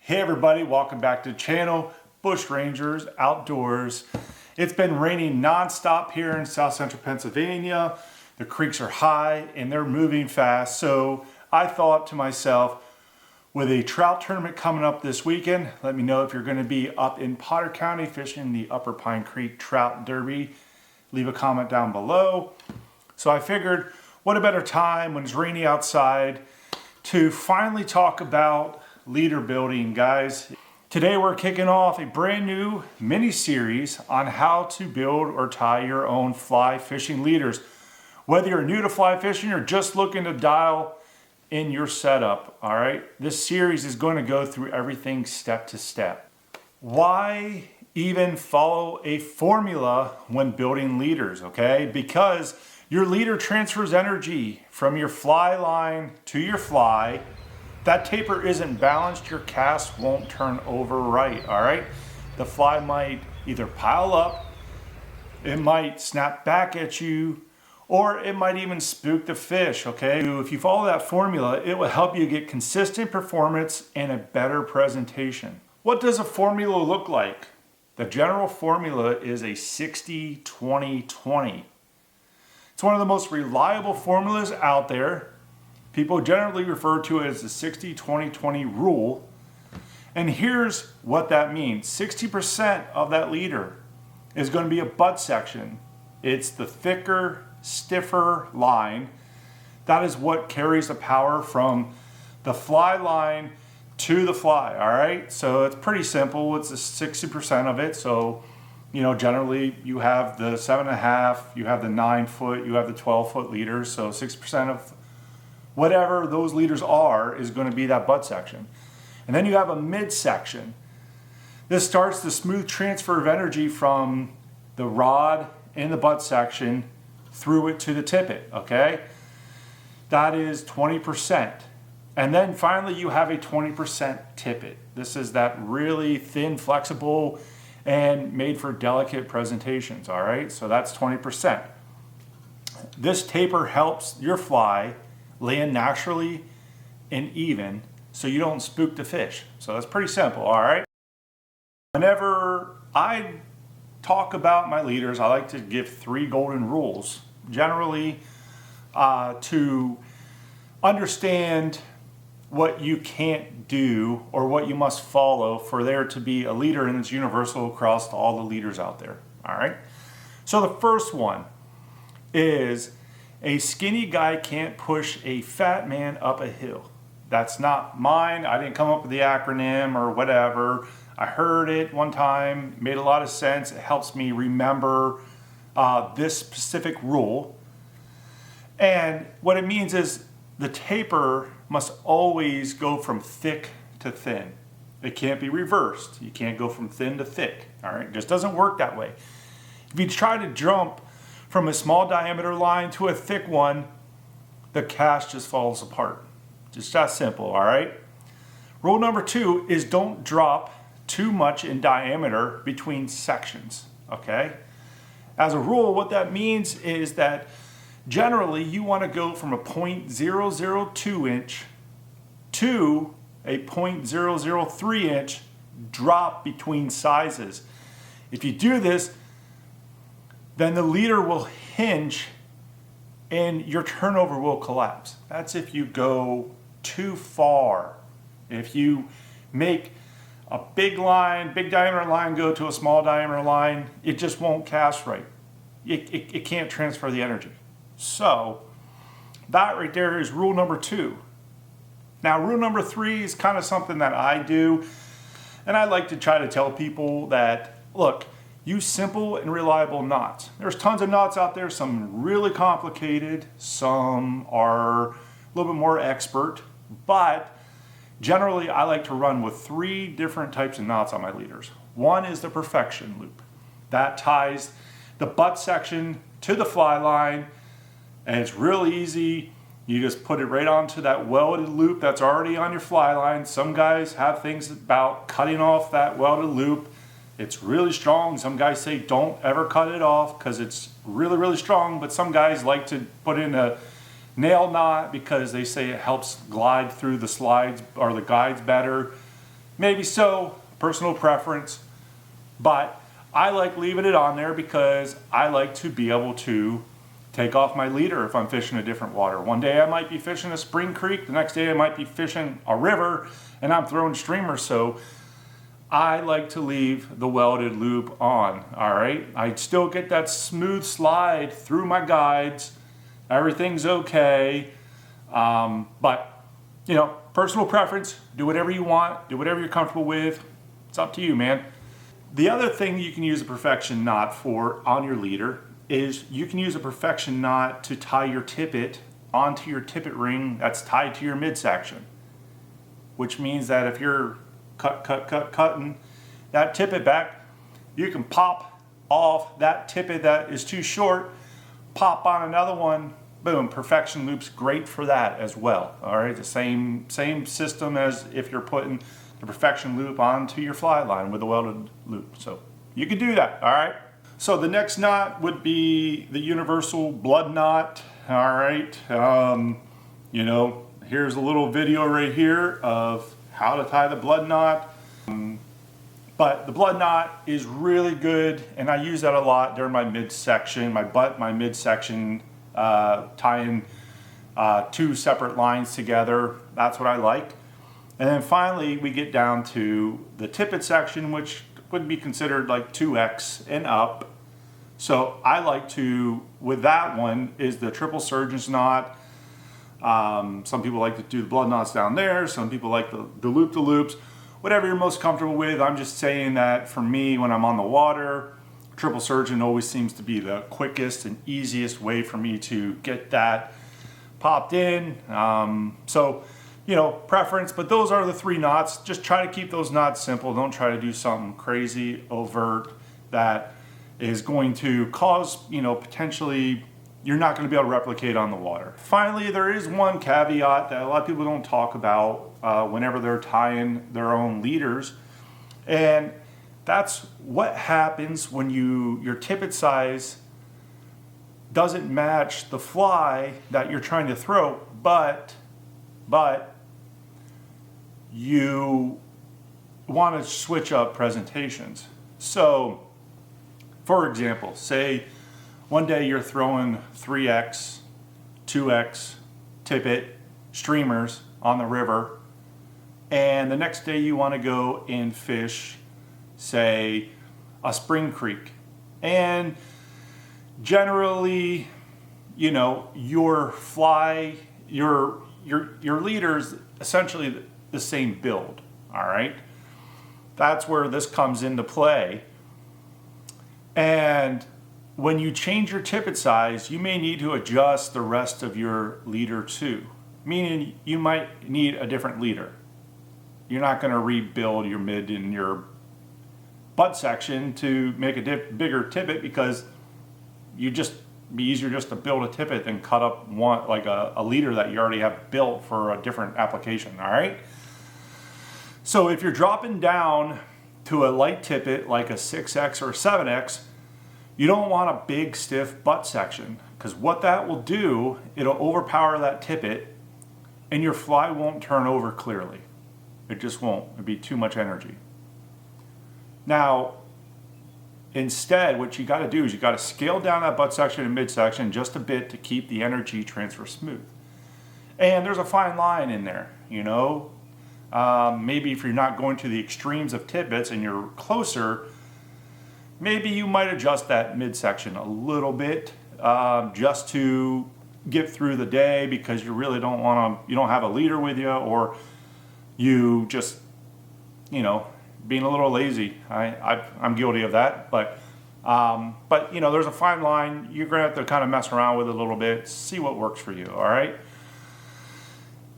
Hey everybody, welcome back to the channel, Bushrangers Outdoors. It's been raining non-stop here in South Central Pennsylvania. The creeks are high and they're moving fast. So I thought to myself, with a trout tournament coming up this weekend, let me know if you're going to be up in Potter County fishing the Upper Pine Creek Trout Derby. Leave a comment down below. So I figured, what a better time when it's rainy outside to finally talk about leader building, guys. Today we're kicking off a brand new mini series on how to build or tie your own fly fishing leaders. Whether you're new to fly fishing or just looking to dial in your setup, all right? This series is going to go through everything step to step. Why even follow a formula when building leaders, okay? Because your leader transfers energy from your fly line to your fly. That taper isn't balanced, your cast won't turn over right, all right? The fly might either pile up, it might snap back at you, or it might even spook the fish, okay? If you follow that formula, it will help you get consistent performance and a better presentation. What does a formula look like? The general formula is a 60-20-20. It's one of the most reliable formulas out there. People generally refer to it as the 60-20-20 rule. And here's what that means. 60% of that leader is going to be a butt section. It's the thicker, stiffer line. That is what carries the power from the fly line to the fly, all right? So it's pretty simple. It's the 60% of it. So, you know, generally you have the 7.5, you have the 9 foot, you have the 12-foot leaders. So 60% of whatever those leaders are is going to be that butt section. And then you have a mid section. This starts the smooth transfer of energy from the rod in the butt section through it to the tippet, okay? That is 20%. And then finally you have a 20% tippet. This is that really thin, flexible, and made for delicate presentations, all right? So that's 20%. This taper helps your fly land naturally and even so you don't spook the fish. So that's pretty simple, all right? Whenever I talk about my leaders, I like to give 3 golden rules, generally to understand what you can't do or what you must follow for there to be a leader, and it's universal across all the leaders out there, all right? So the first one is, a skinny guy can't push a fat man up a hill. That's not mine. I didn't come up with the acronym or whatever. I heard it one time, made a lot of sense. It helps me remember this specific rule. And what it means is the taper must always go from thick to thin. It can't be reversed. You can't go from thin to thick, all right? It just doesn't work that way. If you try to jump from a small diameter line to a thick one, the cast just falls apart. Just that simple, all right? Rule number 2 is don't drop too much in diameter between sections, okay? As a rule, what that means is that generally you want to go from a 0.002 inch to a 0.003 inch drop between sizes. If you do this, then the leader will hinge and your turnover will collapse. That's if you go too far. If you make a big line, big diameter line go to a small diameter line, it just won't cast right. It can't transfer the energy. So that right there is rule number 2. Now rule number 3 is kind of something that I do, and I like to try to tell people that, look, use simple and reliable knots. There's tons of knots out there, some really complicated, some are a little bit more expert, but generally I like to run with 3 different types of knots on my leaders. One is the perfection loop. That ties the butt section to the fly line, and it's really easy. You just put it right onto that welded loop that's already on your fly line. Some guys have things about cutting off that welded loop. It's really strong. Some guys say don't ever cut it off because it's really, really strong, but some guys like to put in a nail knot because they say it helps glide through the slides or the guides better. Maybe so, personal preference, but I like leaving it on there because I like to be able to take off my leader if I'm fishing a different water. One day I might be fishing a spring creek, the next day I might be fishing a river, and I'm throwing streamers, so I like to leave the welded loop on, all right? I still get that smooth slide through my guides. Everything's okay, but you know, personal preference, do whatever you want, do whatever you're comfortable with. It's up to you, man. The other thing you can use a perfection knot for on your leader is you can use a perfection knot to tie your tippet onto your tippet ring that's tied to your midsection, which means that if you're cutting that tippet back, you can pop off that tippet that is too short, pop on another one, boom, perfection loop's great for that as well. All right, the same system as if you're putting the perfection loop onto your fly line with a welded loop. So you can do that, all right? So the next knot would be the universal blood knot, all right? You know, here's a little video right here of how to tie the blood knot. But the blood knot is really good, and I use that a lot during my midsection, my midsection, tying two separate lines together. That's what I like. And then finally, we get down to the tippet section, which would be considered like 2X and up. So I like to, with that one, is the triple surgeon's knot. Some people like to do the blood knots down there. Some people like the loop-the-loops. Whatever you're most comfortable with. I'm just saying that for me, when I'm on the water, triple surgeon always seems to be the quickest and easiest way for me to get that popped in. So, you know, preference, but those are the three knots. Just try to keep those knots simple. Don't try to do something crazy, overt, that is going to cause, you know, potentially you're not going to be able to replicate on the water. Finally, there is one caveat that a lot of people don't talk about whenever they're tying their own leaders, and that's what happens when your tippet size doesn't match the fly that you're trying to throw, but you want to switch up presentations. So, for example, say one day you're throwing 3X, 2X tippet streamers on the river, and the next day you want to go and fish, say, a spring creek. And generally, you know, your fly, your leader's essentially the same build, all right? That's where this comes into play. And when you change your tippet size, you may need to adjust the rest of your leader too, meaning you might need a different leader. You're not going to rebuild your mid and your butt section to make a bigger tippet, because you just be easier just to build a tippet than cut up one like a leader that you already have built for a different application, all right? So if you're dropping down to a light tippet like a 6X or a 7X, you don't want a big stiff butt section, because what that will do, it'll overpower that tippet and your fly won't turn over clearly. It just won't. It'd be too much energy. Now, instead, what you got to do is you got to scale down that butt section and midsection just a bit to keep the energy transfer smooth. And there's a fine line in there, you know. Maybe if you're not going to the extremes of tippets and you're closer, maybe you might adjust that midsection a little bit just to get through the day, because you really don't want to, you don't have a leader with you, or you just, you know, being a little lazy. I'm guilty of that, but you know, there's a fine line. You're gonna have to kind of mess around with it a little bit, see what works for you, all right?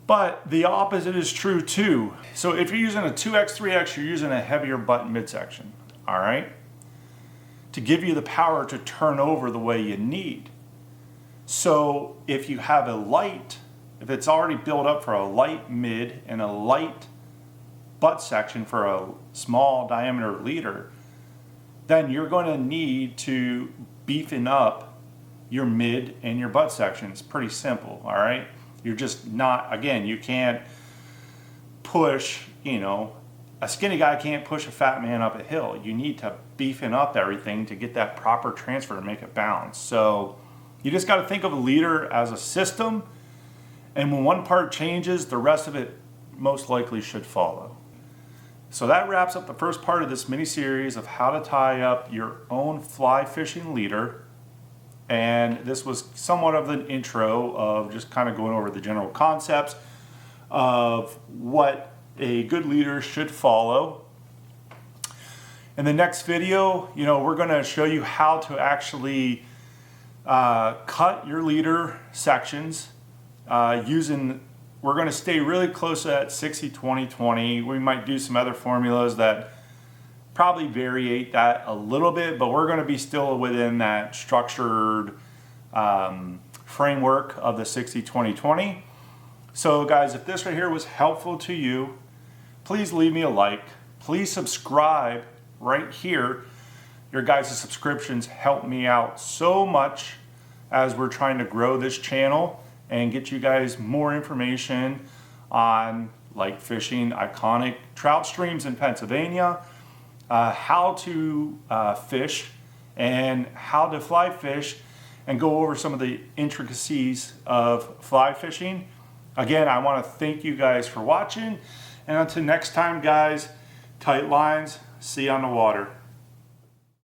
But the opposite is true too. So if you're using a 2X, 3X, you're using a heavier butt midsection, all right? To give you the power to turn over the way you need. So if you have a light, if it's already built up for a light mid and a light butt section for a small diameter leader, then you're going to need to beefing up your mid and your butt section. It's pretty simple, all right? You're just not, again, you can't push, you know, a skinny guy can't push a fat man up a hill. You need to beefing up everything to get that proper transfer to make it balance. So you just got to think of a leader as a system, and when one part changes, the rest of it most likely should follow. So that wraps up the first part of this mini series of how to tie up your own fly fishing leader. And this was somewhat of an intro of just kind of going over the general concepts of what a good leader should follow. In the next video, we're going to show you how to actually cut your leader sections we're going to stay really close to that 60-20-20. We might do some other formulas that probably variate that a little bit, but we're going to be still within that structured framework of the 60-20-20. So guys, if this right here was helpful to you, please leave me a like. Please subscribe right here. Your guys' subscriptions help me out so much as we're trying to grow this channel and get you guys more information on like fishing iconic trout streams in Pennsylvania, how to fish and how to fly fish, and go over some of the intricacies of fly fishing. Again, I want to thank you guys for watching, and until next time guys, tight lines, see you on the water.